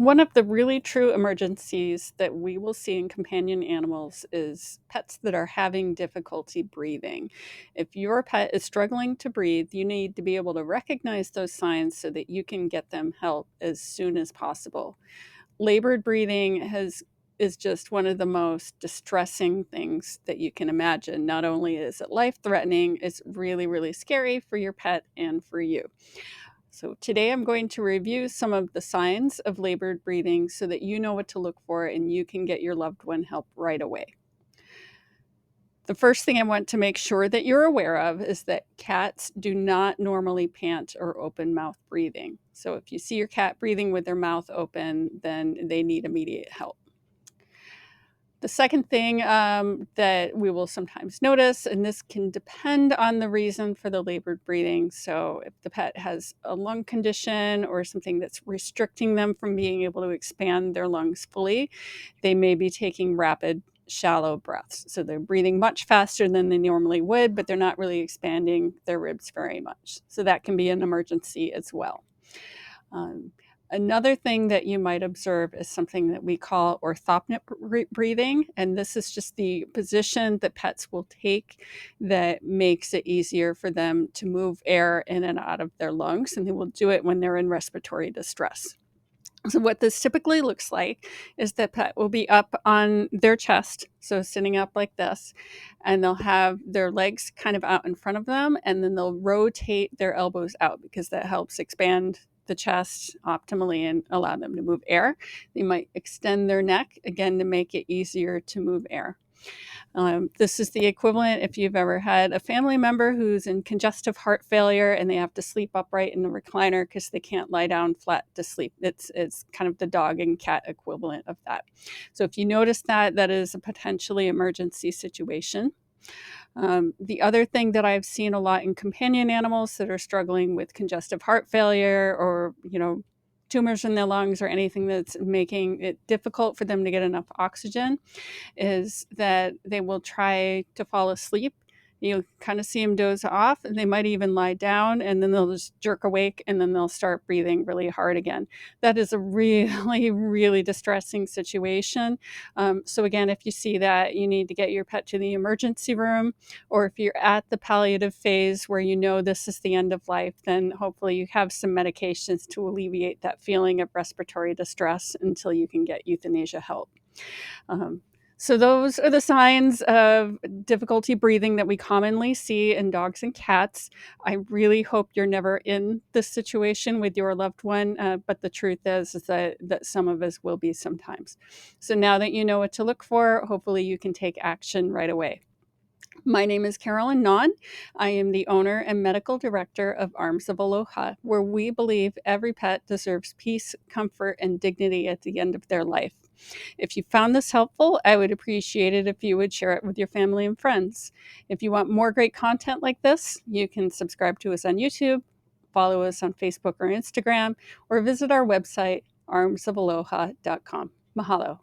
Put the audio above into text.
One of the really true emergencies that we will see in companion animals is pets that are having difficulty breathing. If your pet is struggling to breathe, you need to be able to recognize those signs so that you can get them help as soon as possible. Labored breathing is just one of the most distressing things that you can imagine. Not only is it life-threatening, it's really, really scary for your pet and for you. So today I'm going to review some of the signs of labored breathing so that you know what to look for and you can get your loved one help right away. The first thing I want to make sure that you're aware of is that cats do not normally pant or open mouth breathing. So if you see your cat breathing with their mouth open, then they need immediate help. The second thing that we will sometimes notice, and this can depend on the reason for the labored breathing. So, if the pet has a lung condition or something that's restricting them from being able to expand their lungs fully, they may be taking rapid, shallow breaths. So, they're breathing much faster than they normally would, but they're not really expanding their ribs very much. So, that can be an emergency as well. Um, Another thing that you might observe is something that we call orthopneic breathing, and this is just the position that pets will take that makes it easier for them to move air in and out of their lungs, and they will do it when they're in respiratory distress. So what this typically looks like is that pet will be up on their chest, so sitting up like this, and they'll have their legs kind of out in front of them, and then they'll rotate their elbows out because that helps expand the chest optimally and allow them to move air. They might extend their neck again to make it easier to move air. This is the equivalent if you've ever had a family member who's in congestive heart failure and they have to sleep upright in the recliner because they can't lie down flat to sleep. It's kind of the dog and cat equivalent of that. So if you notice that, that is a potentially emergency situation. The other thing that I've seen a lot in companion animals that are struggling with congestive heart failure or, tumors in their lungs or anything that's making it difficult for them to get enough oxygen is that they will try to fall asleep. You kind of see them doze off, and they might even lie down, and then they'll just jerk awake, and then they'll start breathing really hard again. That is a really, really distressing situation. So, again, if you see that, you need to get your pet to the emergency room, or if you're at the palliative phase where you know this is the end of life, then hopefully you have some medications to alleviate that feeling of respiratory distress until you can get euthanasia help. Um, so those are the signs of difficulty breathing that we commonly see in dogs and cats. I really hope you're never in this situation with your loved one, but the truth is that some of us will be sometimes. So now that you know what to look for, hopefully you can take action right away. My name is Carolyn Naun. I am the owner and medical director of Arms of Aloha, where we believe every pet deserves peace, comfort, and dignity at the end of their life. If you found this helpful, I would appreciate it if you would share it with your family and friends. If you want more great content like this, you can subscribe to us on YouTube, follow us on Facebook or Instagram, or visit our website, armsofaloha.com. Mahalo.